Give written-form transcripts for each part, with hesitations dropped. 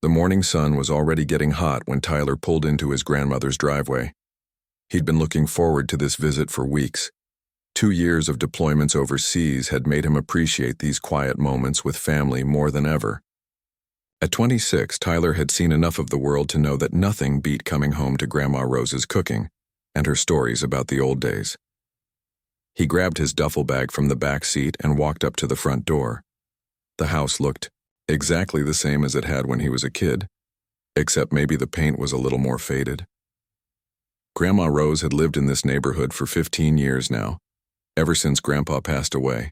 The morning sun was already getting hot when Tyler pulled into his grandmother's driveway. He'd been looking forward to this visit for weeks. 2 years of deployments overseas had made him appreciate these quiet moments with family more than ever. At 26, Tyler had seen enough of the world to know that nothing beat coming home to Grandma Rose's cooking and her stories about the old days. He grabbed his duffel bag from the back seat and walked up to the front door. The house looked exactly the same as it had when he was a kid, except maybe the paint was a little more faded. Grandma Rose had lived in this neighborhood for 15 years now, ever since Grandpa passed away.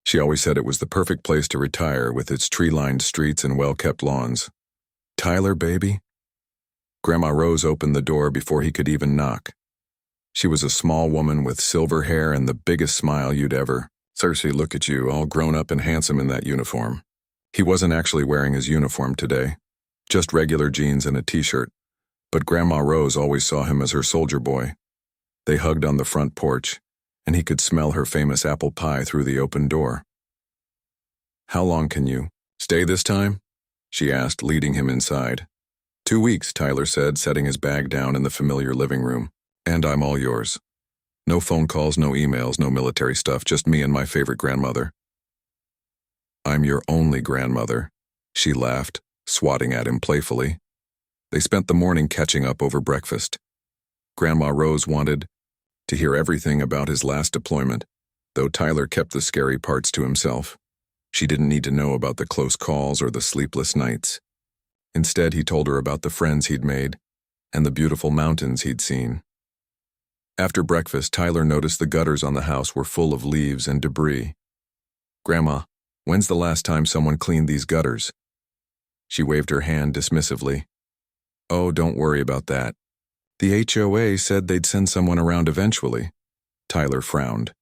She always said it was the perfect place to retire with its tree-lined streets and well-kept lawns. "Tyler, baby?" Grandma Rose opened the door before he could even knock. She was a small woman with silver hair and the biggest smile you'd ever. "Cersei, look at you, all grown up and handsome in that uniform." He wasn't actually wearing his uniform today, just regular jeans and a t-shirt, but Grandma Rose always saw him as her soldier boy. They hugged on the front porch, and he could smell her famous apple pie through the open door. "How long can you stay this time?" she asked, leading him inside. 2 weeks, Tyler said, setting his bag down in the familiar living room. "And I'm all yours. No phone calls, no emails, no military stuff, just me and my favorite grandmother." "I'm your only grandmother," she laughed, swatting at him playfully. They spent the morning catching up over breakfast. Grandma Rose wanted to hear everything about his last deployment, though Tyler kept the scary parts to himself. She didn't need to know about the close calls or the sleepless nights. Instead, he told her about the friends he'd made and the beautiful mountains he'd seen. After breakfast, Tyler noticed the gutters on the house were full of leaves and debris. "Grandma, when's the last time someone cleaned these gutters?" She waved her hand dismissively. "Oh, don't worry about that. The HOA said they'd send someone around eventually." Tyler frowned.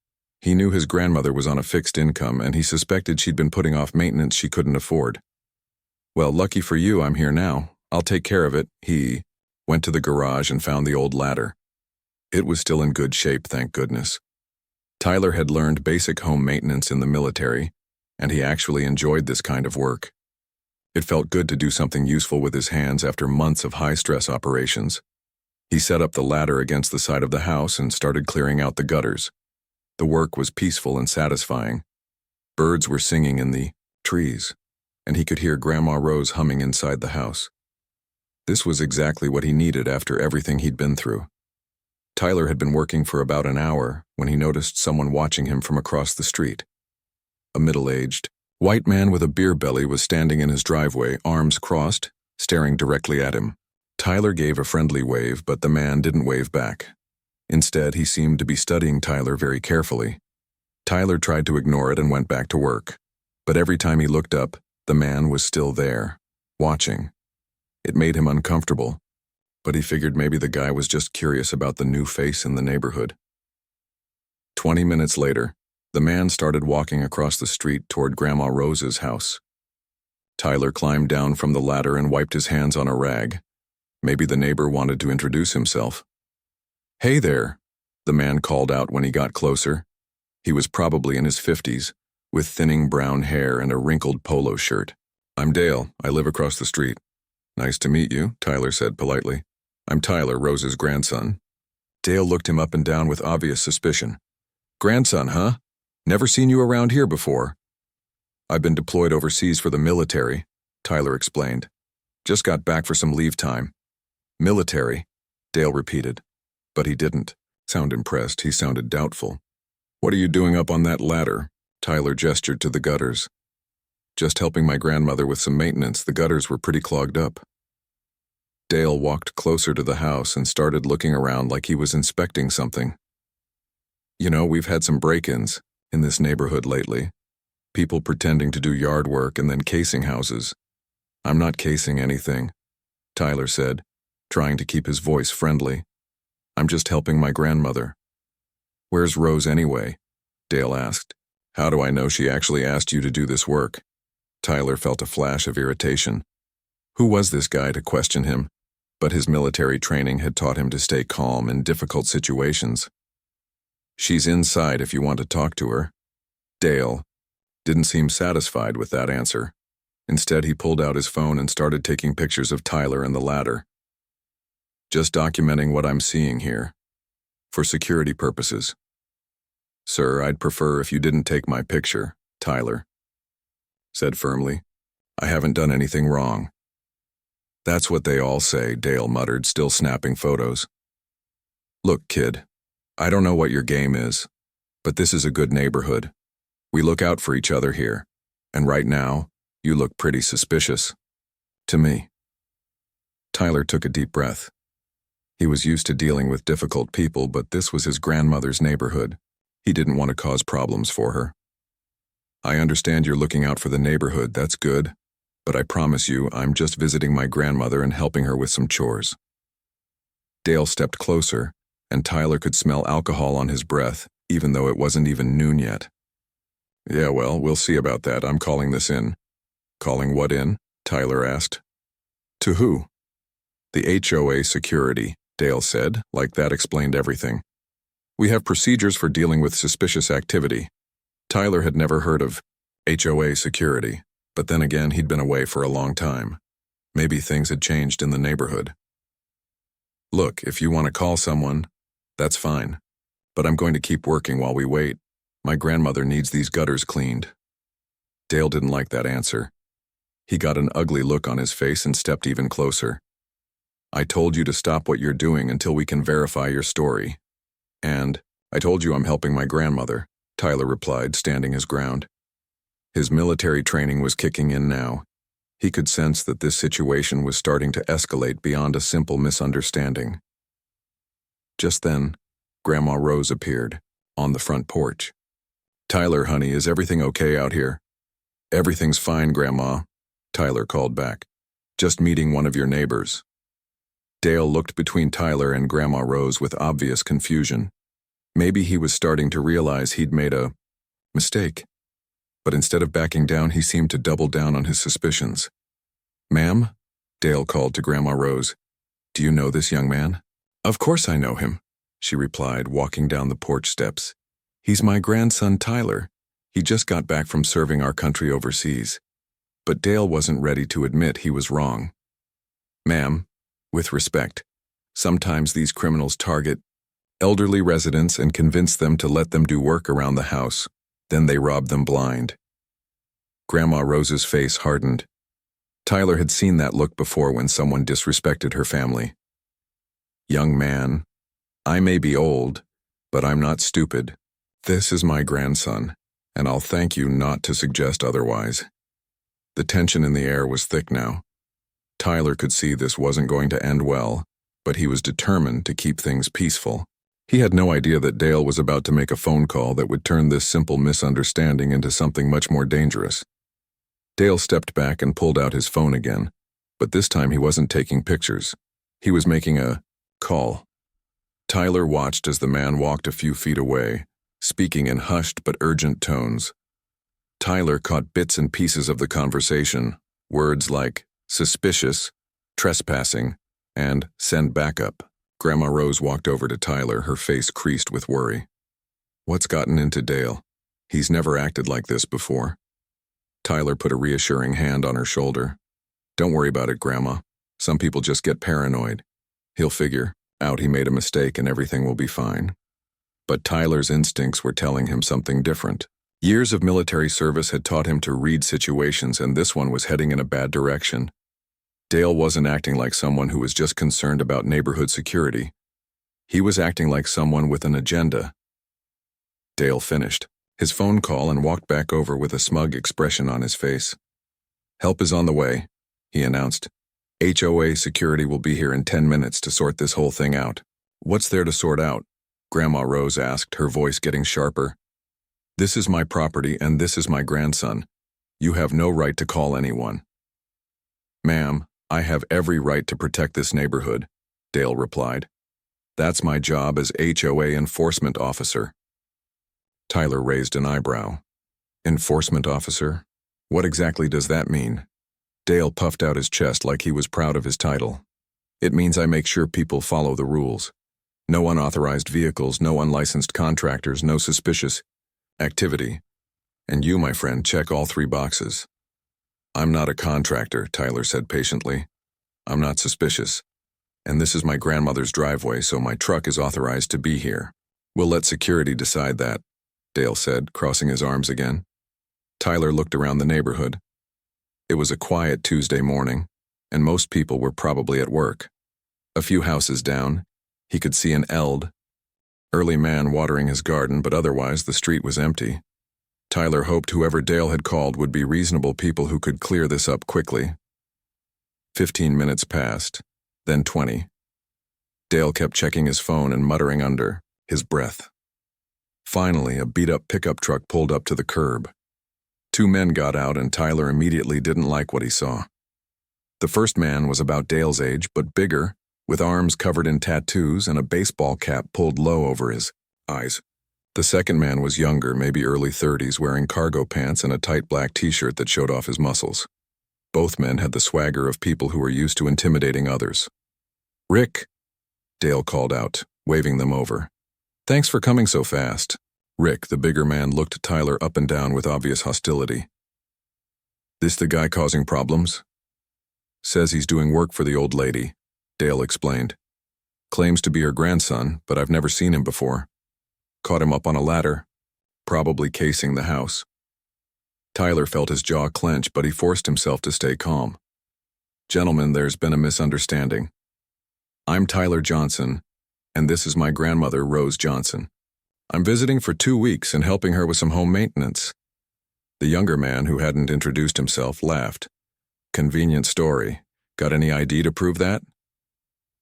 He knew his grandmother was on a fixed income, and he suspected she'd been putting off maintenance she couldn't afford. "Well, lucky for you, I'm here now. I'll take care of it." He went to the garage and found the old ladder. It was still in good shape, thank goodness. Tyler had learned basic home maintenance in the military, and he actually enjoyed this kind of work. It felt good to do something useful with his hands after months of high-stress operations. He set up the ladder against the side of the house and started clearing out the gutters. The work was peaceful and satisfying. Birds were singing in the trees, and he could hear Grandma Rose humming inside the house. This was exactly what he needed after everything he'd been through. Tyler had been working for about an hour when he noticed someone watching him from across the street. A middle-aged, white man with a beer belly was standing in his driveway, arms crossed, staring directly at him. Tyler gave a friendly wave, but the man didn't wave back. Instead, he seemed to be studying Tyler very carefully. Tyler tried to ignore it and went back to work. But every time he looked up, the man was still there, watching. It made him uncomfortable, but he figured maybe the guy was just curious about the new face in the neighborhood. 20 minutes later, the man started walking across the street toward Grandma Rose's house. Tyler climbed down from the ladder and wiped his hands on a rag. Maybe the neighbor wanted to introduce himself. "Hey there," the man called out when he got closer. He was probably in his 50s, with thinning brown hair and a wrinkled polo shirt. "I'm Dale. I live across the street." "Nice to meet you," Tyler said politely. "I'm Tyler, Rose's grandson." Dale looked him up and down with obvious suspicion. "Grandson, huh? Never seen you around here before." "I've been deployed overseas for the military," Tyler explained. "Just got back for some leave time." "Military," Dale repeated. But he didn't sound impressed. He sounded doubtful. "What are you doing up on that ladder?" Tyler gestured to the gutters. "Just helping my grandmother with some maintenance. The gutters were pretty clogged up." Dale walked closer to the house and started looking around like he was inspecting something. "You know, we've had some break-ins in this neighborhood lately. People pretending to do yard work and then casing houses." "I'm not casing anything," Tyler said, trying to keep his voice friendly. "I'm just helping my grandmother." "Where's Rose anyway?" Dale asked. "How do I know she actually asked you to do this work?" Tyler felt a flash of irritation. Who was this guy to question him? But his military training had taught him to stay calm in difficult situations. "She's inside if you want to talk to her." Dale didn't seem satisfied with that answer. Instead, he pulled out his phone and started taking pictures of Tyler and the ladder. Just documenting what I'm seeing here. For security purposes. Sir, I'd prefer if you didn't take my picture, Tyler said firmly. I haven't done anything wrong. That's what they all say, Dale muttered, still snapping photos. Look, kid, I don't know what your game is, but this is a good neighborhood. We look out for each other here, and right now, you look pretty suspicious. To me. Tyler took a deep breath. He was used to dealing with difficult people, but this was his grandmother's neighborhood. He didn't want to cause problems for her. I understand you're looking out for the neighborhood, that's good, but I promise you I'm just visiting my grandmother and helping her with some chores. Dale stepped closer, and Tyler could smell alcohol on his breath, even though it wasn't even noon yet. Yeah, well, we'll see about that. I'm calling this in. Calling what in? Tyler asked. To who? The HOA security, Dale said, like that explained everything. We have procedures for dealing with suspicious activity. Tyler had never heard of HOA security, but then again he'd been away for a long time. Maybe things had changed in the neighborhood. Look, if you want to call someone, that's fine. But I'm going to keep working while we wait. My grandmother needs these gutters cleaned. Dale didn't like that answer. He got an ugly look on his face and stepped even closer. I told you to stop what you're doing until we can verify your story. And I told you I'm helping my grandmother, Tyler replied, standing his ground. His military training was kicking in now. He could sense that this situation was starting to escalate beyond a simple misunderstanding. Just then, Grandma Rose appeared, on the front porch. Tyler, honey, is everything okay out here? Everything's fine, Grandma, Tyler called back. Just meeting one of your neighbors. Dale looked between Tyler and Grandma Rose with obvious confusion. Maybe he was starting to realize he'd made a mistake. But instead of backing down, he seemed to double down on his suspicions. Ma'am? Dale called to Grandma Rose. Do you know this young man? Of course I know him, she replied, walking down the porch steps. He's my grandson, Tyler. He just got back from serving our country overseas. But Dale wasn't ready to admit he was wrong. Ma'am, with respect, sometimes these criminals target elderly residents and convince them to let them do work around the house. Then they rob them blind. Grandma Rose's face hardened. Tyler had seen that look before when someone disrespected her family. Young man, I may be old, but I'm not stupid. This is my grandson, and I'll thank you not to suggest otherwise. The tension in the air was thick now. Tyler could see this wasn't going to end well, but he was determined to keep things peaceful. He had no idea that Dale was about to make a phone call that would turn this simple misunderstanding into something much more dangerous. Dale stepped back and pulled out his phone again, but this time he wasn't taking pictures. He was making a call. Tyler watched as the man walked a few feet away, speaking in hushed but urgent tones. Tyler caught bits and pieces of the conversation, words like suspicious, trespassing, and send backup. Grandma Rose walked over to Tyler, her face creased with worry. What's gotten into Dale? He's never acted like this before. Tyler put a reassuring hand on her shoulder. Don't worry about it, Grandma. Some people just get paranoid. He'll figure out he made a mistake and everything will be fine. But Tyler's instincts were telling him something different. Years of military service had taught him to read situations, and this one was heading in a bad direction. Dale wasn't acting like someone who was just concerned about neighborhood security. He was acting like someone with an agenda. Dale finished his phone call and walked back over with a smug expression on his face. Help is on the way, he announced. HOA security will be here in 10 minutes to sort this whole thing out. What's there to sort out? Grandma Rose asked, her voice getting sharper. This is my property and this is my grandson. You have no right to call anyone. Ma'am, I have every right to protect this neighborhood, Dale replied. That's my job as HOA enforcement officer. Tyler raised an eyebrow. Enforcement officer? What exactly does that mean? Dale puffed out his chest like he was proud of his title. It means I make sure people follow the rules. No unauthorized vehicles, no unlicensed contractors, no suspicious activity. And you, my friend, check all 3 boxes. I'm not a contractor, Tyler said patiently. I'm not suspicious. And this is my grandmother's driveway, so my truck is authorized to be here. We'll let security decide that, Dale said, crossing his arms again. Tyler looked around the neighborhood. It was a quiet Tuesday morning, and most people were probably at work. A few houses down, he could see an elderly man watering his garden, but otherwise the street was empty. Tyler hoped whoever Dale had called would be reasonable people who could clear this up quickly. 15 minutes passed, then 20. Dale kept checking his phone and muttering under his breath. Finally, a beat-up pickup truck pulled up to the curb. Two men got out, and Tyler immediately didn't like what he saw. The first man was about Dale's age, but bigger, with arms covered in tattoos and a baseball cap pulled low over his eyes. The second man was younger, maybe early 30s, wearing cargo pants and a tight black t-shirt that showed off his muscles. Both men had the swagger of people who were used to intimidating others. "Rick," Dale called out, waving them over. "Thanks for coming so fast." Rick, the bigger man, looked Tyler up and down with obvious hostility. "This the guy causing problems?" "Says he's doing work for the old lady," Dale explained. "Claims to be her grandson, but I've never seen him before. Caught him up on a ladder, probably casing the house." Tyler felt his jaw clench, but he forced himself to stay calm. "Gentlemen, there's been a misunderstanding. I'm Tyler Johnson, and this is my grandmother, Rose Johnson. I'm visiting for 2 weeks and helping her with some home maintenance." The younger man, who hadn't introduced himself, laughed. "Convenient story. Got any ID to prove that?"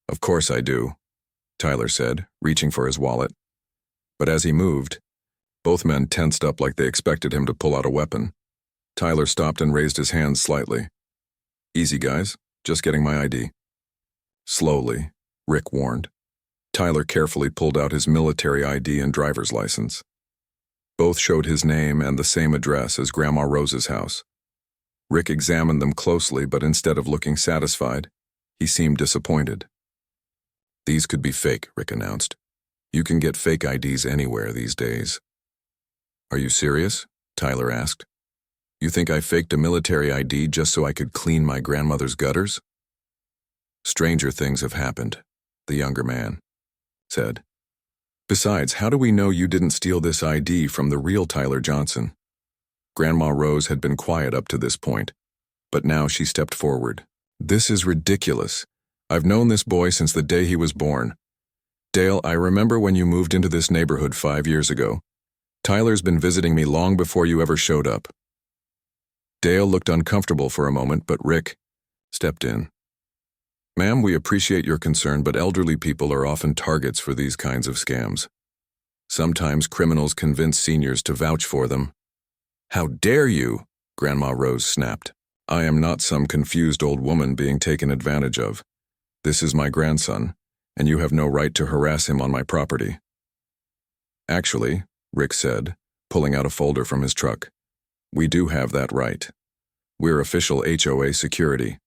"Of course I do," Tyler said, reaching for his wallet. But as he moved, both men tensed up like they expected him to pull out a weapon. Tyler stopped and raised his hands slightly. "Easy, guys. Just getting my ID." "Slowly," Rick warned. Tyler carefully pulled out his military ID and driver's license. Both showed his name and the same address as Grandma Rose's house. Rick examined them closely, but instead of looking satisfied, he seemed disappointed. "These could be fake," Rick announced. "You can get fake IDs anywhere these days." "Are you serious?" Tyler asked. "You think I faked a military ID just so I could clean my grandmother's gutters?" "Stranger things have happened," the younger man said. "Besides, how do we know you didn't steal this ID from the real Tyler Johnson?" Grandma Rose had been quiet up to this point, but now she stepped forward. "This is ridiculous. I've known this boy since the day he was born. Dale, I remember when you moved into this neighborhood 5 years ago. Tyler's been visiting me long before you ever showed up." Dale looked uncomfortable for a moment, but Rick stepped in. "Ma'am, we appreciate your concern, but elderly people are often targets for these kinds of scams. Sometimes criminals convince seniors to vouch for them." "How dare you?" Grandma Rose snapped. "I am not some confused old woman being taken advantage of. This is my grandson, and you have no right to harass him on my property." "Actually," Rick said, pulling out a folder from his truck, "we do have that right. We're official HOA security,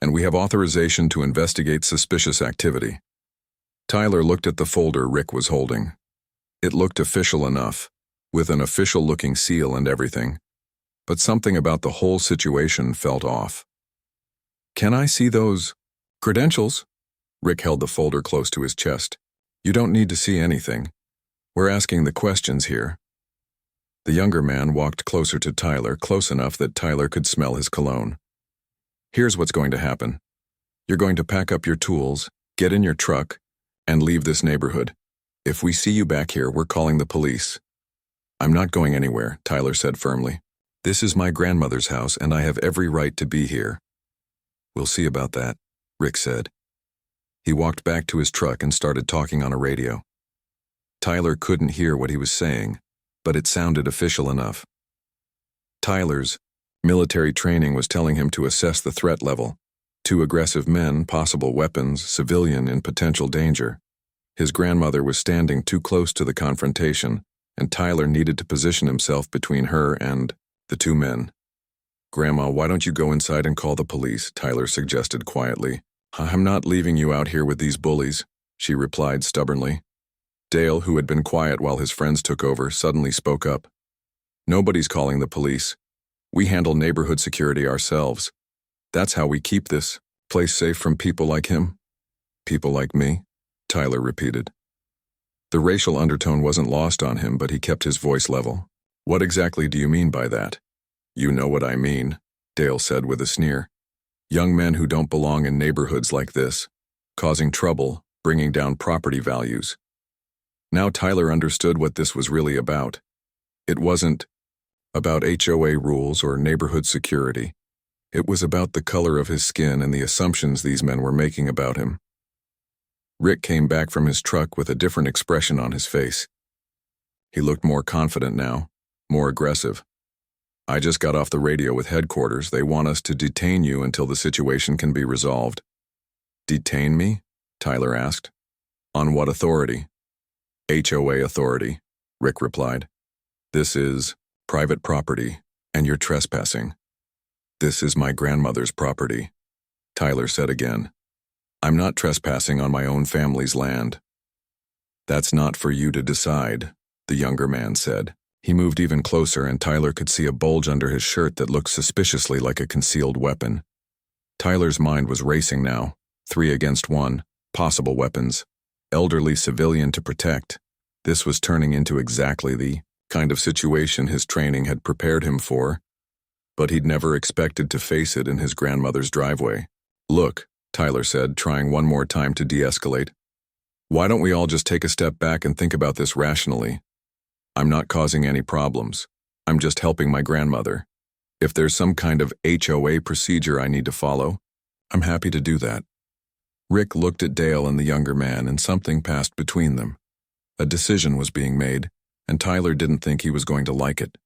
and we have authorization to investigate suspicious activity." Tyler looked at the folder Rick was holding. It looked official enough, with an official-looking seal and everything, but something about the whole situation felt off. "Can I see those credentials?" Rick held the folder close to his chest. "You don't need to see anything. We're asking the questions here." The younger man walked closer to Tyler, close enough that Tyler could smell his cologne. "Here's what's going to happen. You're going to pack up your tools, get in your truck, and leave this neighborhood. If we see you back here, we're calling the police." "I'm not going anywhere," Tyler said firmly. "This is my grandmother's house, and I have every right to be here." "We'll see about that," Rick said. He walked back to his truck and started talking on a radio. Tyler couldn't hear what he was saying, but it sounded official enough. Tyler's military training was telling him to assess the threat level. 2 aggressive men, possible weapons, civilian in potential danger. His grandmother was standing too close to the confrontation, and Tyler needed to position himself between her and the 2 men. "Grandma, why don't you go inside and call the police?" Tyler suggested quietly. "I'm not leaving you out here with these bullies," she replied stubbornly. Dale, who had been quiet while his friends took over, suddenly spoke up. "Nobody's calling the police. We handle neighborhood security ourselves. That's how we keep this place safe from people like him. People like me, Tyler repeated. The racial undertone wasn't lost on him, but he kept his voice level. What exactly do you mean by that? You know what I mean, Dale said with a sneer. Young men who don't belong in neighborhoods like this, causing trouble, bringing down property values. Now Tyler understood what this was really about. It wasn't about HOA rules or neighborhood security. It was about the color of his skin and the assumptions these men were making about him. Rick came back from his truck with a different expression on his face. He looked more confident now, more aggressive. I just got off the radio with headquarters. They want us to detain you until the situation can be resolved. Detain me? Tyler asked. On what authority? HOA authority, Rick replied. This is private property, and you're trespassing. This is my grandmother's property, Tyler said again. I'm not trespassing on my own family's land. That's not for you to decide, the younger man said. He moved even closer, and Tyler could see a bulge under his shirt that looked suspiciously like a concealed weapon. Tyler's mind was racing now. 3 against 1, possible weapons, elderly civilian to protect. This was turning into exactly the kind of situation his training had prepared him for, but he'd never expected to face it in his grandmother's driveway. Look, Tyler said, trying one more time to de-escalate. Why don't we all just take a step back and think about this rationally? I'm not causing any problems. I'm just helping my grandmother. If there's some kind of HOA procedure I need to follow, I'm happy to do that. Rick looked at Dale and the younger man, and something passed between them. A decision was being made, and Tyler didn't think he was going to like it.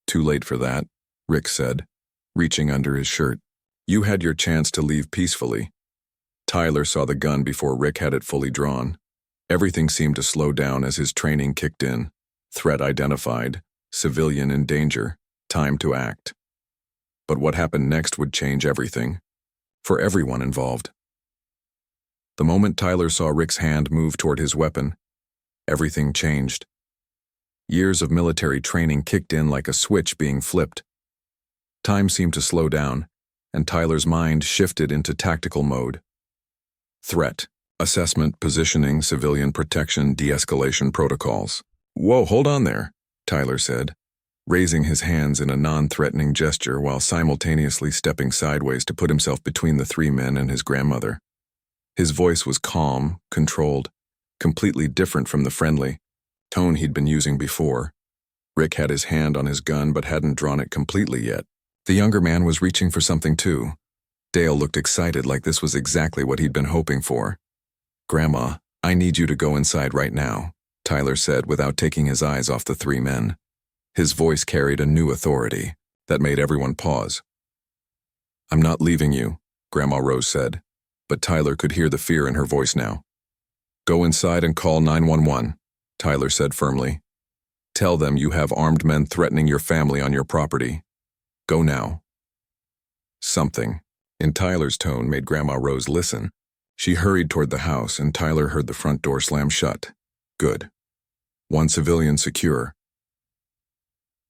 Too late for that, Rick said, reaching under his shirt. You had your chance to leave peacefully. Tyler saw the gun before Rick had it fully drawn. Everything seemed to slow down as his training kicked in. Threat identified, civilian in danger, time to act. But what happened next would change everything, for everyone involved. The moment Tyler saw Rick's hand move toward his weapon, everything changed. Years of military training kicked in like a switch being flipped. Time seemed to slow down, and Tyler's mind shifted into tactical mode. Threat, assessment, positioning, civilian protection, de-escalation protocols. Whoa, hold on there, Tyler said, raising his hands in a non-threatening gesture while simultaneously stepping sideways to put himself between the 3 men and his grandmother. His voice was calm, controlled, completely different from the friendly tone he'd been using before. Rick had his hand on his gun but hadn't drawn it completely yet. The younger man was reaching for something too. Dale looked excited, like this was exactly what he'd been hoping for. Grandma, I need you to go inside right now, Tyler said without taking his eyes off the 3 men. His voice carried a new authority that made everyone pause. I'm not leaving you, Grandma Rose said, but Tyler could hear the fear in her voice now. Go inside and call 911, Tyler said firmly. Tell them you have armed men threatening your family on your property. Go now. Something in Tyler's tone made Grandma Rose listen. She hurried toward the house, and Tyler heard the front door slam shut. Good. 1 civilian secure.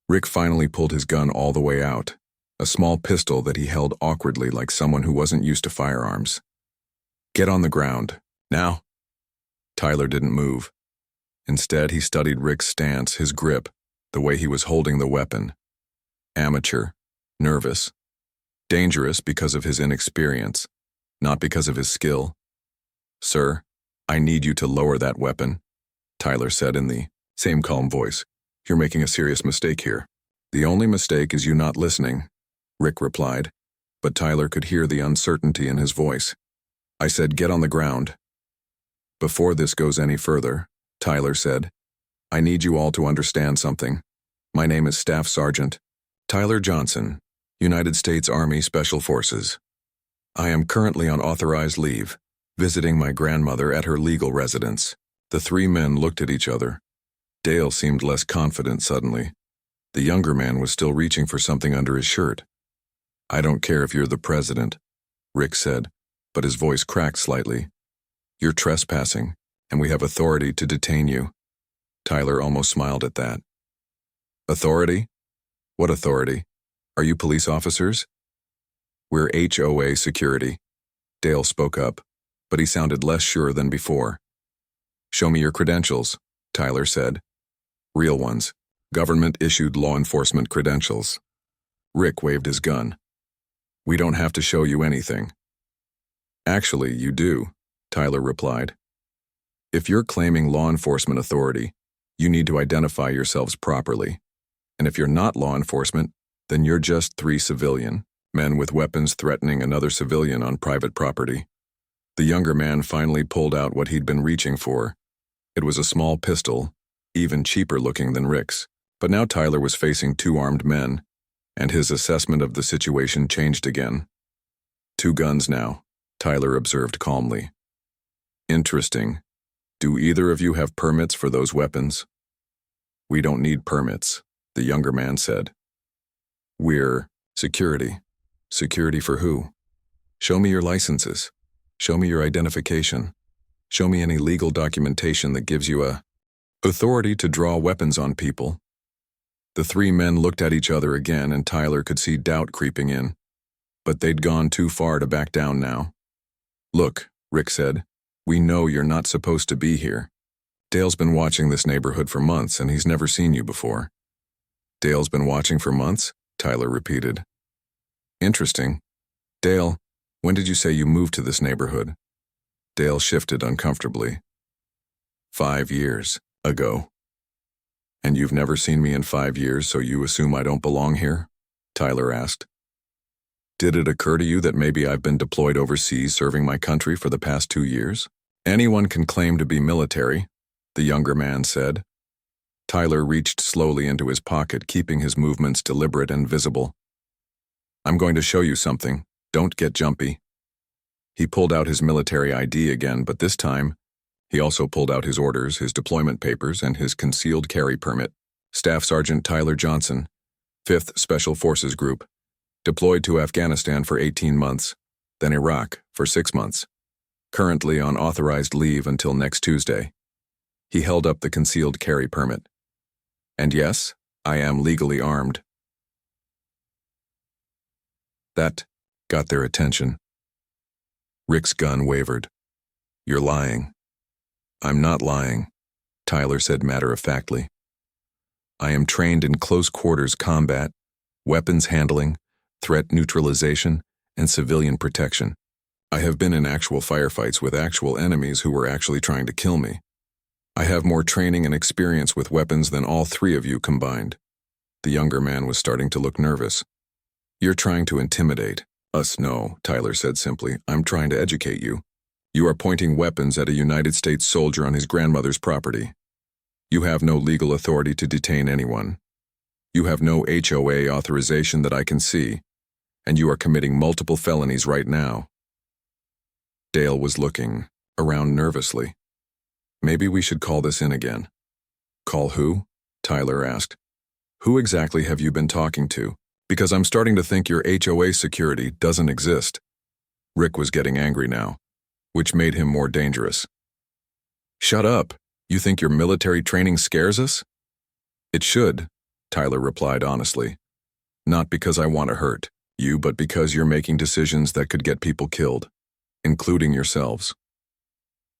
Rick finally pulled his gun all the way out, a small pistol that he held awkwardly like someone who wasn't used to firearms. Get on the ground, now. Tyler didn't move. Instead, he studied Rick's stance, his grip, the way he was holding the weapon. Amateur, nervous, dangerous because of his inexperience, not because of his skill. Sir, I need you to lower that weapon, Tyler said in the same calm voice. You're making a serious mistake here. The only mistake is you not listening, Rick replied, but Tyler could hear the uncertainty in his voice. I said get on the ground. Before this goes any further, Tyler said, I need you all to understand something. My name is Staff Sergeant Tyler Johnson, United States Army Special Forces. I am currently on authorized leave, visiting my grandmother at her legal residence. The 3 men looked at each other. Dale seemed less confident suddenly. The younger man was still reaching for something under his shirt. I don't care if you're the president, Rick said, but his voice cracked slightly. You're trespassing, and we have authority to detain you. Tyler almost smiled at that. Authority? What authority? Are you police officers? We're HOA security. Dale spoke up, but he sounded less sure than before. Show me your credentials, Tyler said. Real ones. Government-issued law enforcement credentials. Rick waved his gun. We don't have to show you anything. Actually, you do, Tyler replied. If you're claiming law enforcement authority, you need to identify yourselves properly. And if you're not law enforcement, then you're just 3 civilian men with weapons threatening another civilian on private property. The younger man finally pulled out what he'd been reaching for. It was a small pistol, even cheaper looking than Rick's. But now Tyler was facing 2 armed men, and his assessment of the situation changed again. 2 guns now, Tyler observed calmly. Interesting. Do either of you have permits for those weapons? We don't need permits, the younger man said. We're security. Security for who? Show me your licenses. Show me your identification. Show me any legal documentation that gives you authority to draw weapons on people. The 3 men looked at each other again, and Tyler could see doubt creeping in. But they'd gone too far to back down now. Look, Rick said, we know you're not supposed to be here. Dale's been watching this neighborhood for months, and he's never seen you before. Dale's been watching for months? Tyler repeated. Interesting. Dale, when did you say you moved to this neighborhood? Dale shifted uncomfortably. 5 years ago. And you've never seen me in 5 years, so you assume I don't belong here? Tyler asked. Did it occur to you that maybe I've been deployed overseas serving my country for the past 2 years? Anyone can claim to be military, the younger man said. Tyler reached slowly into his pocket, keeping his movements deliberate and visible. I'm going to show you something. Don't get jumpy. He pulled out his military ID again, but this time, he also pulled out his orders, his deployment papers, and his concealed carry permit. Staff Sergeant Tyler Johnson, 5th Special Forces Group, deployed to Afghanistan for 18 months, then Iraq for 6 months. Currently on authorized leave until next Tuesday. He held up the concealed carry permit. And yes, I am legally armed. That got their attention. Rick's gun wavered. You're lying. I'm not lying, Tyler said matter-of-factly. I am trained in close-quarters combat, weapons handling, threat neutralization, and civilian protection. I have been in actual firefights with actual enemies who were actually trying to kill me. I have more training and experience with weapons than all 3 of you combined. The younger man was starting to look nervous. You're trying to intimidate us. No, Tyler said simply. I'm trying to educate you. You are pointing weapons at a United States soldier on his grandmother's property. You have no legal authority to detain anyone. You have no HOA authorization that I can see, and you are committing multiple felonies right now. Dale was looking around nervously. Maybe we should call this in again. Call who? Tyler asked. Who exactly have you been talking to? Because I'm starting to think your HOA security doesn't exist. Rick was getting angry now, which made him more dangerous. Shut up. You think your military training scares us? It should, Tyler replied honestly. Not because I want to hurt you, but because you're making decisions that could get people killed, including yourselves.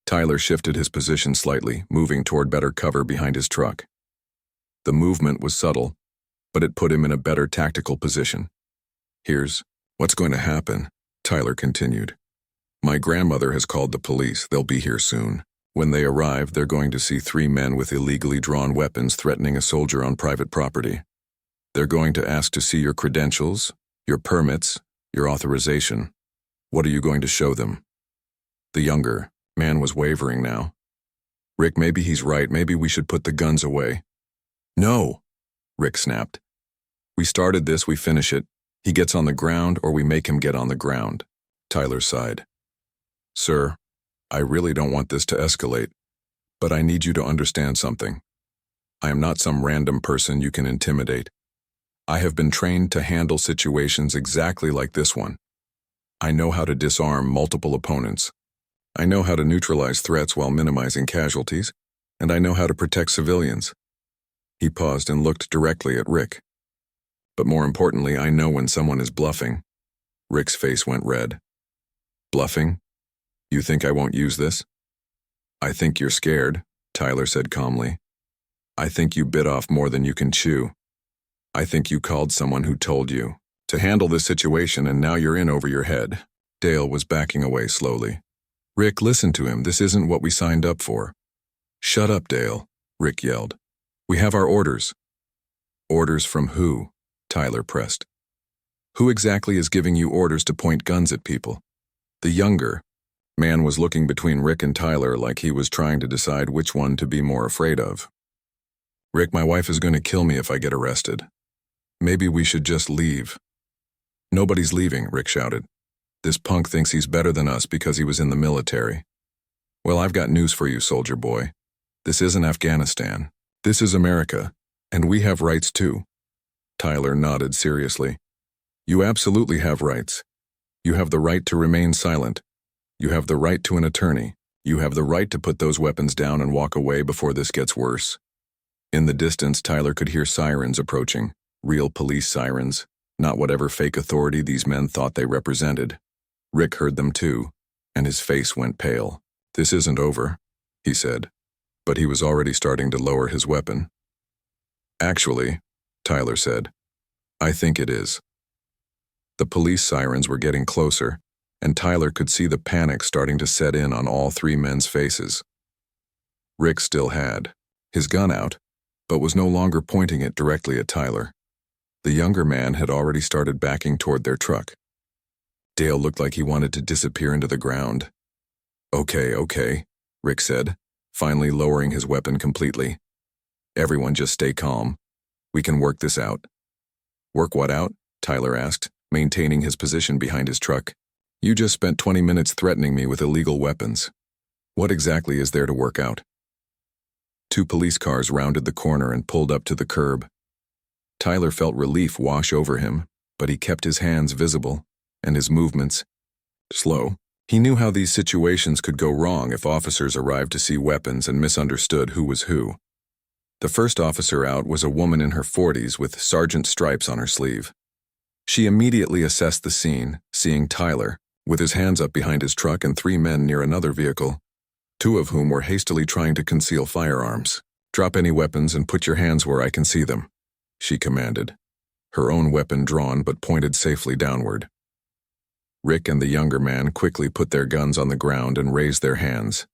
Tyler shifted his position slightly, moving toward better cover behind his truck. The movement was subtle, but it put him in a better tactical position. Here's what's going to happen, Tyler continued. My grandmother has called the police. They'll be here soon. When they arrive, they're going to see 3 men with illegally drawn weapons threatening a soldier on private property. They're going to ask to see your credentials, your permits, your authorization. What are you going to show them? The younger man was wavering now. Rick, maybe he's right. Maybe we should put the guns away. No, Rick snapped. We started this, we finish it. He gets on the ground or we make him get on the ground. Tyler sighed. Sir, I really don't want this to escalate, but I need you to understand something. I am not some random person you can intimidate. I have been trained to handle situations exactly like this one. I know how to disarm multiple opponents. I know how to neutralize threats while minimizing casualties, and I know how to protect civilians. He paused and looked directly at Rick. But more importantly, I know when someone is bluffing. Rick's face went red. Bluffing? You think I won't use this? I think you're scared, Tyler said calmly. I think you bit off more than you can chew. I think you called someone who told you to handle this situation, and now you're in over your head. Dale was backing away slowly. Rick, listen to him. This isn't what we signed up for. Shut up, Dale, Rick yelled. We have our orders. Orders from who? Tyler pressed. Who exactly is giving you orders to point guns at people? The younger man was looking between Rick and Tyler like he was trying to decide which one to be more afraid of. Rick, my wife is going to kill me if I get arrested. Maybe we should just leave. Nobody's leaving, Rick shouted. This punk thinks he's better than us because he was in the military. Well, I've got news for you, soldier boy. This isn't Afghanistan. This is America, and we have rights too. Tyler nodded seriously. You absolutely have rights. You have the right to remain silent. You have the right to an attorney. You have the right to put those weapons down and walk away before this gets worse. In the distance, Tyler could hear sirens approaching, real police sirens, not whatever fake authority these men thought they represented. Rick heard them too, and his face went pale. This isn't over, he said, but he was already starting to lower his weapon. Actually, Tyler said, I think it is. The police sirens were getting closer, and Tyler could see the panic starting to set in on all three men's faces. Rick still had his gun out, but was no longer pointing it directly at Tyler. The younger man had already started backing toward their truck. Dale looked like he wanted to disappear into the ground. Okay, Rick said, finally lowering his weapon completely. Everyone just stay calm. We can work this out. Work what out? Tyler asked, maintaining his position behind his truck. You just spent 20 minutes threatening me with illegal weapons. What exactly is there to work out? Two police cars rounded the corner and pulled up to the curb. Tyler felt relief wash over him, but he kept his hands visible, and his movements slow. He knew how these situations could go wrong if officers arrived to see weapons and misunderstood who was who. The first officer out was a woman in her 40s with sergeant stripes on her sleeve. She immediately assessed the scene, seeing Tyler, with his hands up behind his truck and three men near another vehicle, two of whom were hastily trying to conceal firearms. Drop any weapons and put your hands where I can see them, she commanded, her own weapon drawn but pointed safely downward. Rick and the younger man quickly put their guns on the ground and raised their hands.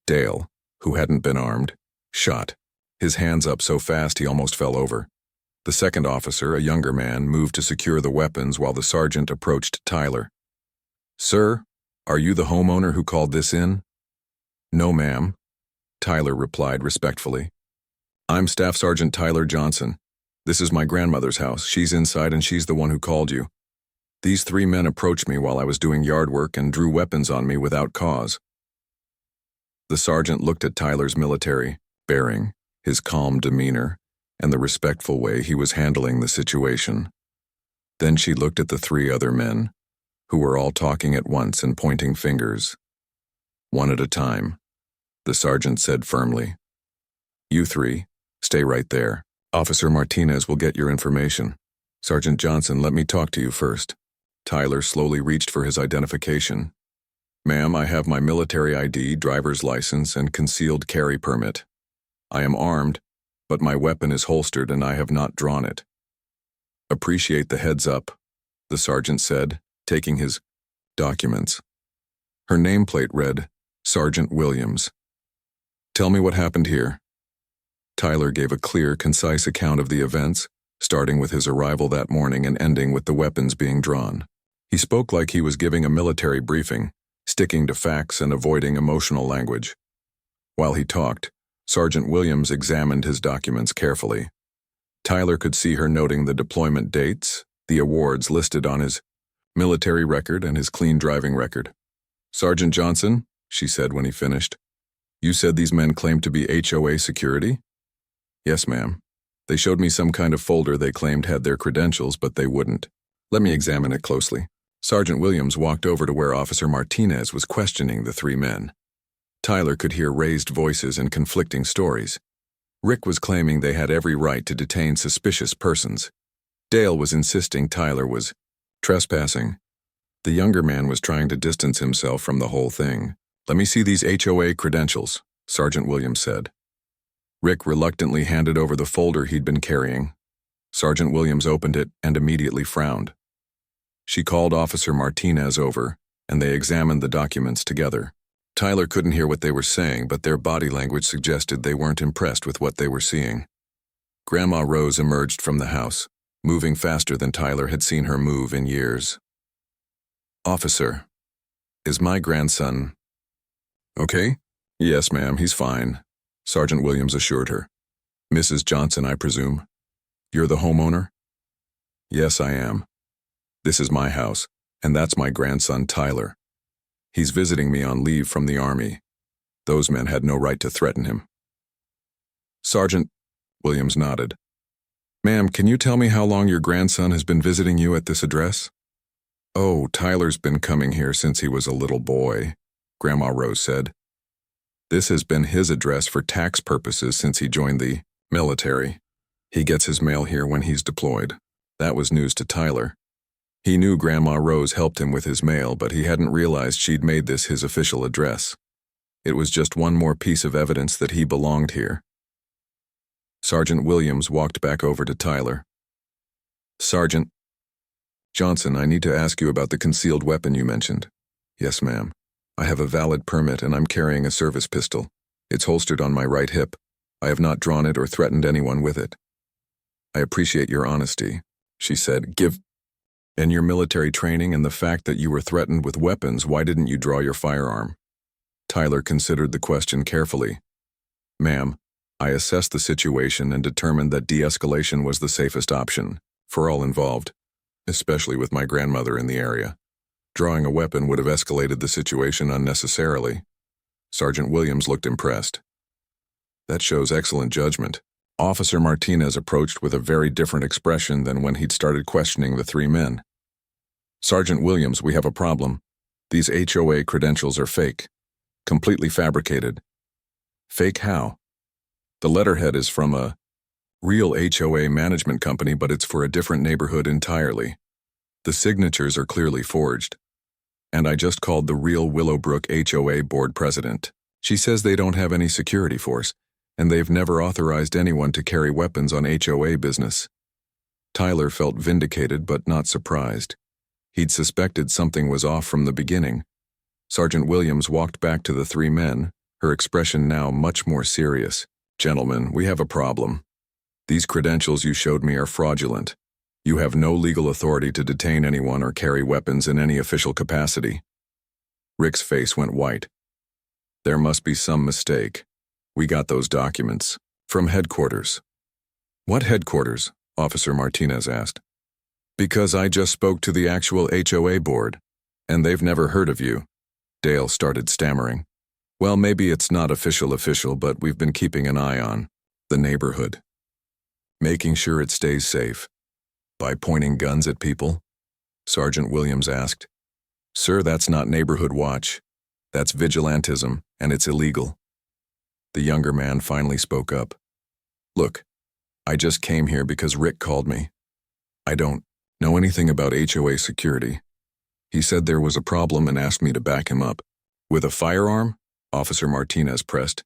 Dale, who hadn't been armed, shot, his hands up so fast he almost fell over. The second officer, a younger man, moved to secure the weapons while the sergeant approached Tyler. Sir, are you the homeowner who called this in? No, ma'am, Tyler replied respectfully. I'm Staff Sergeant Tyler Johnson. This is my grandmother's house. She's inside and she's the one who called you. These three men approached me while I was doing yard work and drew weapons on me without cause. The sergeant looked at Tyler's military bearing, his calm demeanor, and the respectful way he was handling the situation. Then she looked at the three other men, who were all talking at once and pointing fingers. One at a time, the sergeant said firmly, You three, stay right there. Officer Martinez will get your information. Sergeant Johnson, let me talk to you first. Tyler slowly reached for his identification. Ma'am, I have my military ID, driver's license, and concealed carry permit. I am armed, but my weapon is holstered and I have not drawn it. Appreciate the heads up, the sergeant said, taking his documents. Her nameplate read, Sergeant Williams. Tell me what happened here. Tyler gave a clear, concise account of the events, starting with his arrival that morning and ending with the weapons being drawn. He spoke like he was giving a military briefing, sticking to facts and avoiding emotional language. While he talked, Sergeant Williams examined his documents carefully. Tyler could see her noting the deployment dates, the awards listed on his military record, and his clean driving record. Sergeant Johnson, she said when he finished, you said these men claimed to be HOA security? Yes, ma'am. They showed me some kind of folder they claimed had their credentials, but they wouldn't. Let me examine it closely. Sergeant Williams walked over to where Officer Martinez was questioning the three men. Tyler could hear raised voices and conflicting stories. Rick was claiming they had every right to detain suspicious persons. Dale was insisting Tyler was trespassing. The younger man was trying to distance himself from the whole thing. "Let me see these HOA credentials," Sergeant Williams said. Rick reluctantly handed over the folder he'd been carrying. Sergeant Williams opened it and immediately frowned. She called Officer Martinez over, and they examined the documents together. Tyler couldn't hear what they were saying, but their body language suggested they weren't impressed with what they were seeing. Grandma Rose emerged from the house, moving faster than Tyler had seen her move in years. "Officer, is my grandson okay?" "Yes, ma'am, he's fine," Sergeant Williams assured her. "Mrs. Johnson, I presume? You're the homeowner?" "Yes, I am. This is my house, and that's my grandson, Tyler. He's visiting me on leave from the Army. Those men had no right to threaten him." Sergeant Williams nodded. "Ma'am, can you tell me how long your grandson has been visiting you at this address?" "Oh, Tyler's been coming here since he was a little boy," Grandma Rose said. "This has been his address for tax purposes since he joined the military. He gets his mail here when he's deployed." That was news to Tyler. He knew Grandma Rose helped him with his mail, but he hadn't realized she'd made this his official address. It was just one more piece of evidence that he belonged here. Sergeant Williams walked back over to Tyler. "Sergeant Johnson, I need to ask you about the concealed weapon you mentioned." "Yes, ma'am. I have a valid permit and I'm carrying a service pistol. It's holstered on my right hip. I have not drawn it or threatened anyone with it." "I appreciate your honesty," she said. "In your military training and the fact that you were threatened with weapons, why didn't you draw your firearm?" Tyler considered the question carefully. "Ma'am, I assessed the situation and determined that de-escalation was the safest option for all involved, especially with my grandmother in the area. Drawing a weapon would have escalated the situation unnecessarily." Sergeant Williams looked impressed. "That shows excellent judgment." Officer Martinez approached with a very different expression than when he'd started questioning the three men. "Sergeant Williams, we have a problem. These HOA credentials are fake. Completely fabricated." "Fake how?" "The letterhead is from a real HOA management company, but it's for a different neighborhood entirely. The signatures are clearly forged. And I just called the real Willowbrook HOA board president. She says they don't have any security force, and they've never authorized anyone to carry weapons on HOA business." Tyler felt vindicated but not surprised. He'd suspected something was off from the beginning. Sergeant Williams walked back to the three men, her expression now much more serious. "Gentlemen, we have a problem. These credentials you showed me are fraudulent. You have no legal authority to detain anyone or carry weapons in any official capacity." Rick's face went white. "There must be some mistake. We got those documents from headquarters." "What headquarters?" Officer Martinez asked. "Because I just spoke to the actual HOA board, and they've never heard of you." Dale started stammering. "Well, maybe it's not official, but we've been keeping an eye on the neighborhood. Making sure it stays safe." "By pointing guns at people?" Sergeant Williams asked. "Sir, that's not neighborhood watch. That's vigilantism, and it's illegal." The younger man finally spoke up. "Look, I just came here because Rick called me. I don't know anything about HOA security. He said there was a problem and asked me to back him up." "With a firearm?" Officer Martinez pressed.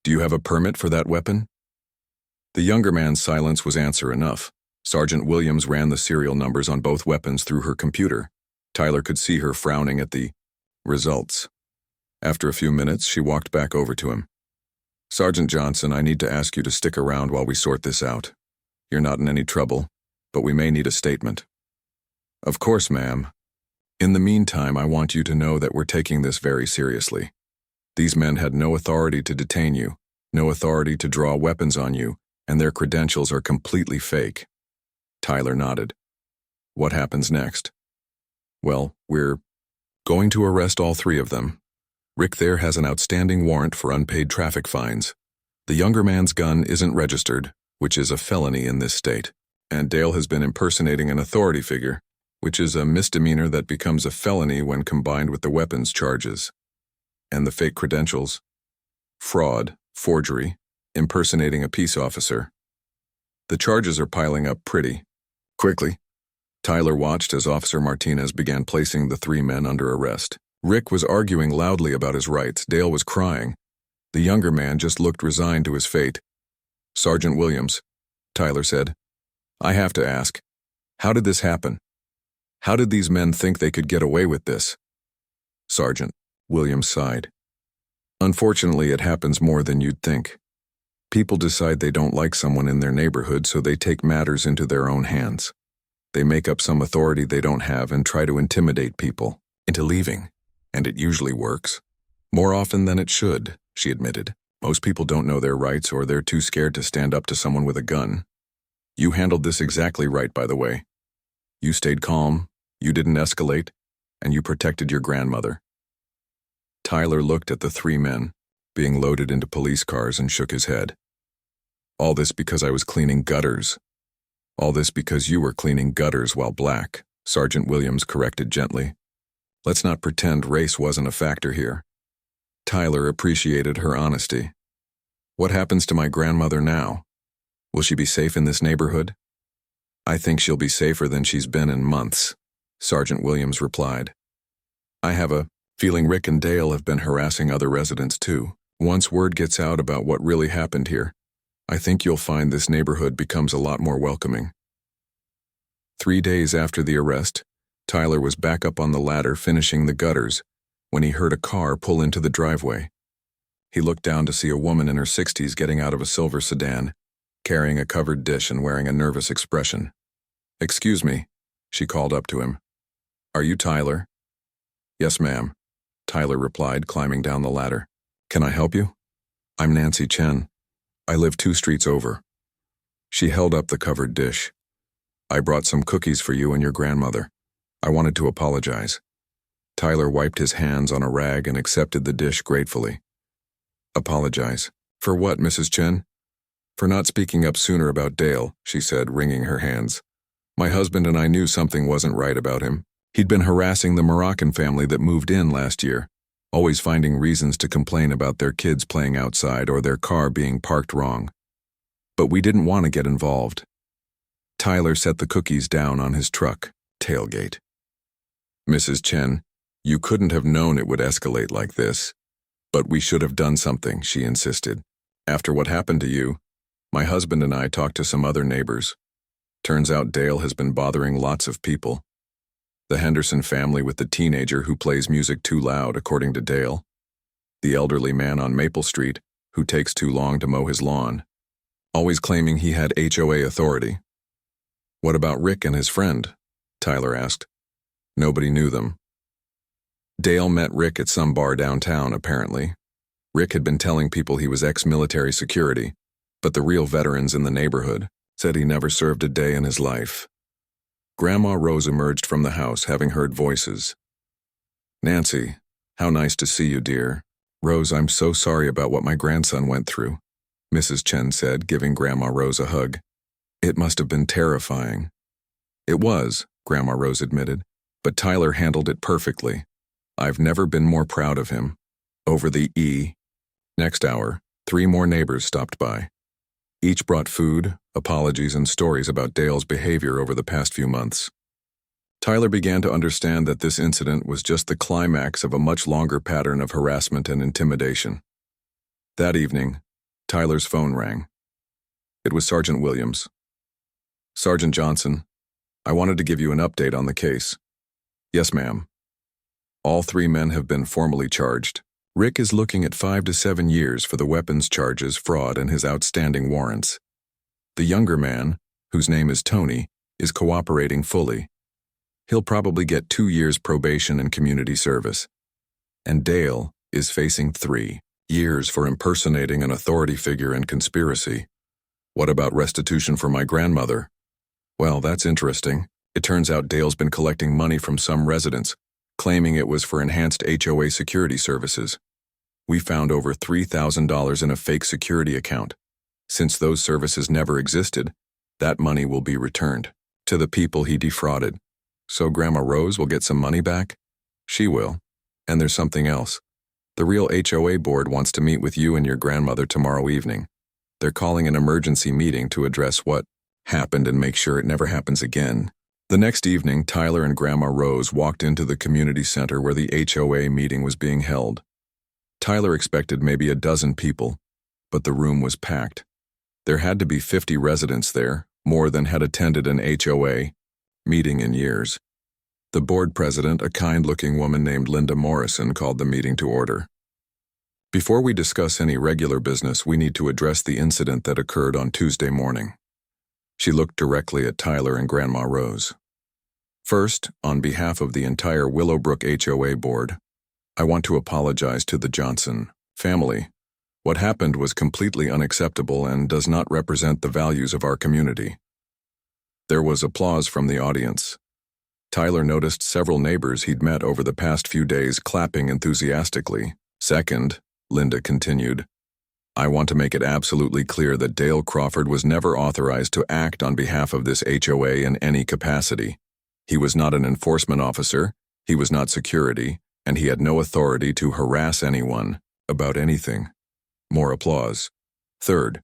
"Do you have a permit for that weapon?" The younger man's silence was answer enough. Sergeant Williams ran the serial numbers on both weapons through her computer. Tyler could see her frowning at the results. After a few minutes, she walked back over to him. "Sergeant Johnson, I need to ask you to stick around while we sort this out. You're not in any trouble, but we may need a statement." "Of course, ma'am. In the meantime, I want you to know that we're taking this very seriously. These men had no authority to detain you, no authority to draw weapons on you, and their credentials are completely fake." Tyler nodded. "What happens next?" "Well, we're going to arrest all three of them. Rick there has an outstanding warrant for unpaid traffic fines. The younger man's gun isn't registered, which is a felony in this state. And Dale has been impersonating an authority figure, which is a misdemeanor that becomes a felony when combined with the weapons charges. And the fake credentials? Fraud, forgery, impersonating a peace officer. The charges are piling up pretty Quickly, Tyler watched as Officer Martinez began placing the three men under arrest. Rick was arguing loudly about his rights. Dale was crying. The younger man just looked resigned to his fate. "Sergeant Williams," Tyler said, "I have to ask, how did this happen? How did these men think they could get away with this?" "Sergeant," Williams sighed, "unfortunately it happens more than you'd think. People decide they don't like someone in their neighborhood, so they take matters into their own hands. They make up some authority they don't have and try to intimidate people into leaving, and it usually works. More often than it should," she admitted. "Most people don't know their rights, or they're too scared to stand up to someone with a gun. You handled this exactly right, by the way. You stayed calm, you didn't escalate, and you protected your grandmother." Tyler looked at the three men being loaded into police cars and shook his head. "All this because I was cleaning gutters. All this because you were cleaning gutters while black," Sergeant Williams corrected gently. "Let's not pretend race wasn't a factor here." Tyler appreciated her honesty. "What happens to my grandmother now? Will she be safe in this neighborhood?" "I think she'll be safer than she's been in months," Sergeant Williams replied. "I have a feeling Rick and Dale have been harassing other residents too. Once word gets out about what really happened here, I think you'll find this neighborhood becomes a lot more welcoming." 3 days after the arrest, Tyler was back up on the ladder finishing the gutters when he heard a car pull into the driveway. He looked down to see a woman in her 60s getting out of a silver sedan, carrying a covered dish and wearing a nervous expression. "Excuse me," she called up to him. "Are you Tyler?" "Yes, ma'am," Tyler replied, climbing down the ladder. "Can I help you?" "I'm Nancy Chen. I live 2 streets over." She held up the covered dish. "I brought some cookies for you and your grandmother. I wanted to apologize." Tyler wiped his hands on a rag and accepted the dish gratefully. "Apologize? For what, Mrs. Chen?" "For not speaking up sooner about Dale," she said, wringing her hands. "My husband and I knew something wasn't right about him. He'd been harassing the Moroccan family that moved in last year, always finding reasons to complain about their kids playing outside or their car being parked wrong. But we didn't want to get involved." Tyler set the cookies down on his truck tailgate. "Mrs. Chen, you couldn't have known it would escalate like this. But we should have done something," she insisted. "After what happened to you, my husband and I talked to some other neighbors. Turns out Dale has been bothering lots of people. The Henderson family with the teenager who plays music too loud, according to Dale. The elderly man on Maple Street who takes too long to mow his lawn, always claiming he had HOA authority." "What about Rick and his friend?" Tyler asked. "Nobody knew them. Dale met Rick at some bar downtown, apparently. Rick had been telling people he was ex-military security, but the real veterans in the neighborhood said he never served a day in his life." Grandma Rose emerged from the house, having heard voices. "Nancy, how nice to see you, dear." "Rose, I'm so sorry about what my grandson went through," Mrs. Chen said, giving Grandma Rose a hug. "It must have been terrifying." "It was," Grandma Rose admitted, "but Tyler handled it perfectly. I've never been more proud of him." Over the next hour, 3 more neighbors stopped by. Each brought food, apologies, and stories about Dale's behavior over the past few months. Tyler began to understand that this incident was just the climax of a much longer pattern of harassment and intimidation. That evening, Tyler's phone rang. It was Sergeant Williams. "Sergeant Johnson, I wanted to give you an update on the case." "Yes, ma'am." "All 3 men have been formally charged. Rick is looking at 5 to 7 years for the weapons charges, fraud, and his outstanding warrants. The younger man, whose name is Tony, is cooperating fully. He'll probably get 2 years probation and community service. And Dale is facing 3 years for impersonating an authority figure and conspiracy." "What about restitution for my grandmother?" "Well, that's interesting. It turns out Dale's been collecting money from some residents, claiming it was for enhanced HOA security services. We found over $3,000 in a fake security account. Since those services never existed, that money will be returned to the people he defrauded." "So Grandma Rose will get some money back?" "She will. And there's something else. The real HOA board wants to meet with you and your grandmother tomorrow evening. They're calling an emergency meeting to address what happened and make sure it never happens again. The next evening, Tyler and Grandma Rose walked into the community center where the HOA meeting was being held. Tyler expected maybe a dozen people, but the room was packed. There had to be 50 residents there, more than had attended an HOA meeting in years. The board president, a kind-looking woman named Linda Morrison, called the meeting to order. Before we discuss any regular business, we need to address the incident that occurred on Tuesday morning. She looked directly at Tyler and Grandma Rose. First, on behalf of the entire Willowbrook HOA board, I want to apologize to the Johnson family. What happened was completely unacceptable and does not represent the values of our community. There was applause from the audience. Tyler noticed several neighbors he'd met over the past few days clapping enthusiastically. Second, Linda continued, I want to make it absolutely clear that Dale Crawford was never authorized to act on behalf of this HOA in any capacity. He was not an enforcement officer, he was not security, and he had no authority to harass anyone about anything. More applause. Third,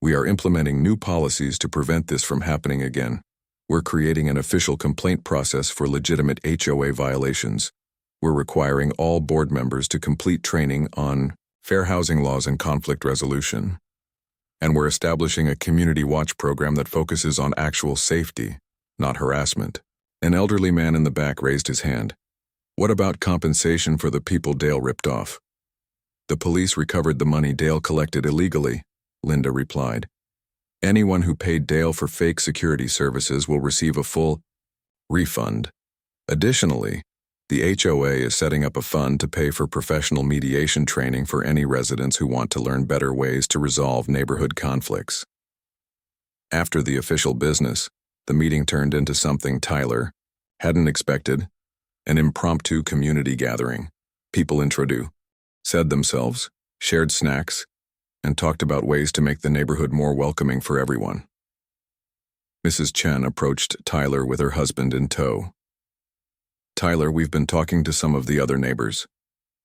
we are implementing new policies to prevent this from happening again. We're creating an official complaint process for legitimate HOA violations. We're requiring all board members to complete training on fair housing laws and conflict resolution. And we're establishing a community watch program that focuses on actual safety, not harassment. An elderly man in the back raised his hand. What about compensation for the people Dale ripped off? The police recovered the money Dale collected illegally, Linda replied. Anyone who paid Dale for fake security services will receive a full refund. Additionally, the HOA is setting up a fund to pay for professional mediation training for any residents who want to learn better ways to resolve neighborhood conflicts. After the official business, the meeting turned into something Tyler hadn't expected, an impromptu community gathering. People said themselves, shared snacks, and talked about ways to make the neighborhood more welcoming for everyone. Mrs. Chen approached Tyler with her husband in tow. Tyler, we've been talking to some of the other neighbors.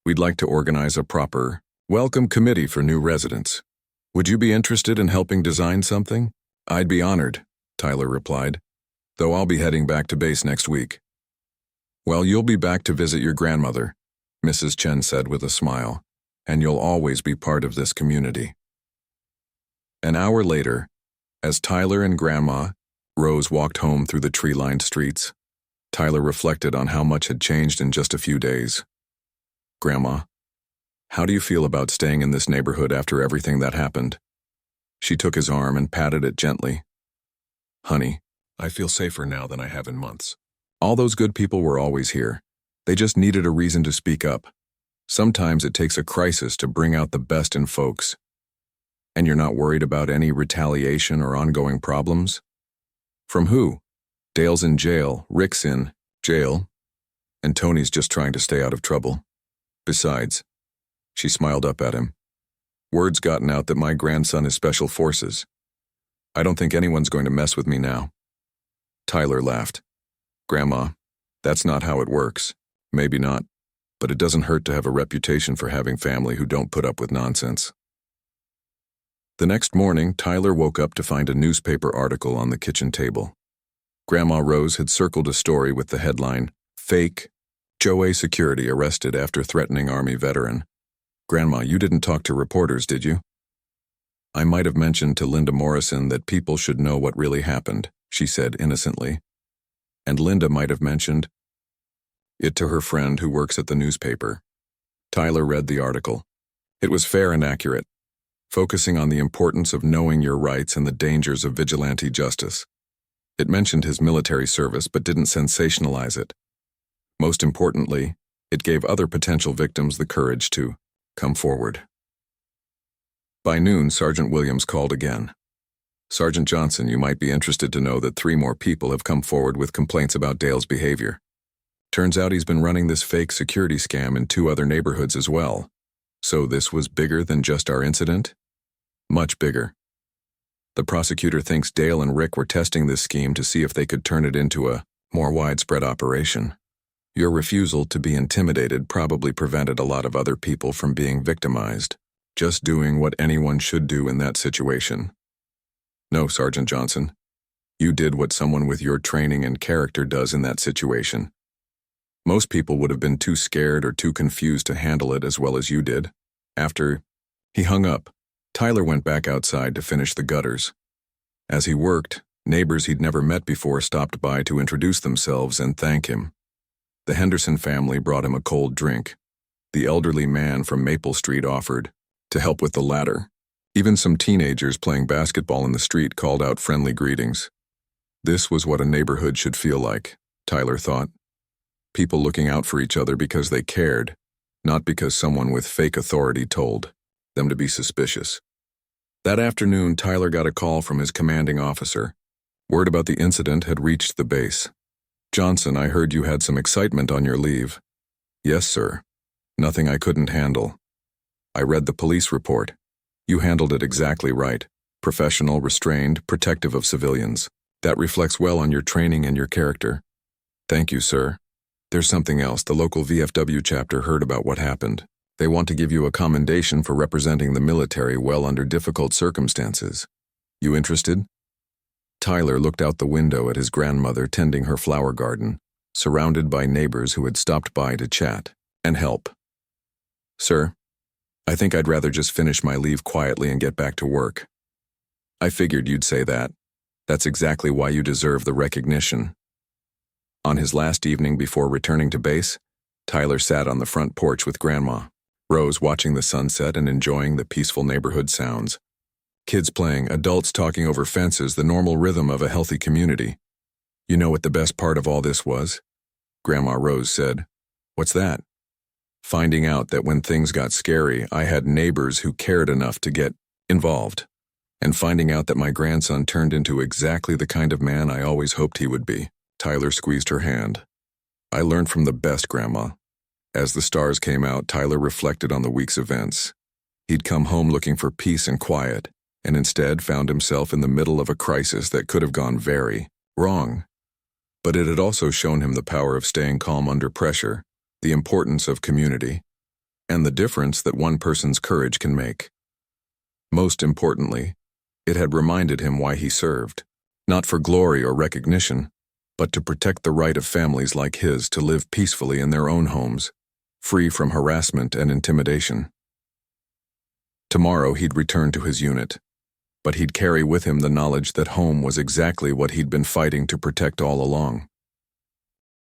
We'd like to organize a proper welcome committee for new residents. Would you be interested in helping design something? I'd be honored, Tyler replied, though I'll be heading back to base next week. Well, you'll be back to visit your grandmother, Mrs. Chen said with a smile, and you'll always be part of this community. An hour later, as Tyler and Grandma Rose walked home through the tree-lined streets, Tyler reflected on how much had changed in just a few days. Grandma, how do you feel about staying in this neighborhood after everything that happened? She took his arm and patted it gently. Honey, I feel safer now than I have in months. All those good people were always here. They just needed a reason to speak up. Sometimes it takes a crisis to bring out the best in folks. And you're not worried about any retaliation or ongoing problems? From who? Dale's in jail, Rick's in jail, and Tony's just trying to stay out of trouble. Besides, she smiled up at him. Word's gotten out that my grandson is special forces. I don't think anyone's going to mess with me now. Tyler laughed. Grandma, that's not how it works. Maybe not, but it doesn't hurt to have a reputation for having family who don't put up with nonsense. The next morning, Tyler woke up to find a newspaper article on the kitchen table. Grandma Rose had circled a story with the headline, Fake, HOA Security Arrested After Threatening Army Veteran. Grandma, you didn't talk to reporters, did you? I might have mentioned to Linda Morrison that people should know what really happened, she said innocently. And Linda might have mentioned it to her friend who works at the newspaper. Tyler read the article. It was fair and accurate, focusing on the importance of knowing your rights and the dangers of vigilante justice. It mentioned his military service but didn't sensationalize it. Most importantly, it gave other potential victims the courage to come forward. By noon, Sergeant Williams called again. Sergeant Johnson, you might be interested to know that 3 more people have come forward with complaints about Dale's behavior. Turns out he's been running this fake security scam in 2 other neighborhoods as well. So this was bigger than just our incident? Much bigger. The prosecutor thinks Dale and Rick were testing this scheme to see if they could turn it into a more widespread operation. Your refusal to be intimidated probably prevented a lot of other people from being victimized, just doing what anyone should do in that situation. No, Sergeant Johnson. You did what someone with your training and character does in that situation. Most people would have been too scared or too confused to handle it as well as you did. After he hung up, Tyler went back outside to finish the gutters. As he worked, neighbors he'd never met before stopped by to introduce themselves and thank him. The Henderson family brought him a cold drink. The elderly man from Maple Street offered to help with the latter. Even some teenagers playing basketball in the street called out friendly greetings. This was what a neighborhood should feel like, Tyler thought. People looking out for each other because they cared, not because someone with fake authority told them to be suspicious. That afternoon, Tyler got a call from his commanding officer. Word about the incident had reached the base. "Johnson, I heard you had some excitement on your leave." "Yes, sir. Nothing I couldn't handle." "I read the police report. You handled it exactly right. Professional, restrained, protective of civilians. That reflects well on your training and your character." "Thank you, sir. There's something else. The local VFW chapter heard about what happened. They want to give you a commendation for representing the military well under difficult circumstances. You interested?" Tyler looked out the window at his grandmother tending her flower garden, surrounded by neighbors who had stopped by to chat and help. "Sir, I think I'd rather just finish my leave quietly and get back to work." "I figured you'd say that. That's exactly why you deserve the recognition." On his last evening before returning to base, Tyler sat on the front porch with Grandma, Rose watching the sunset and enjoying the peaceful neighborhood sounds. Kids playing, adults talking over fences, the normal rhythm of a healthy community. "You know what the best part of all this was?" Grandma Rose said. "What's that?" "Finding out that when things got scary, I had neighbors who cared enough to get involved. And finding out that my grandson turned into exactly the kind of man I always hoped he would be." Tyler squeezed her hand. "I learned from the best, Grandma." As the stars came out, Tyler reflected on the week's events. He'd come home looking for peace and quiet, and instead found himself in the middle of a crisis that could have gone very wrong. But it had also shown him the power of staying calm under pressure, the importance of community, and the difference that one person's courage can make. Most importantly, it had reminded him why he served, not for glory or recognition, but to protect the right of families like his to live peacefully in their own homes, free from harassment and intimidation. Tomorrow he'd return to his unit, but he'd carry with him the knowledge that home was exactly what he'd been fighting to protect all along.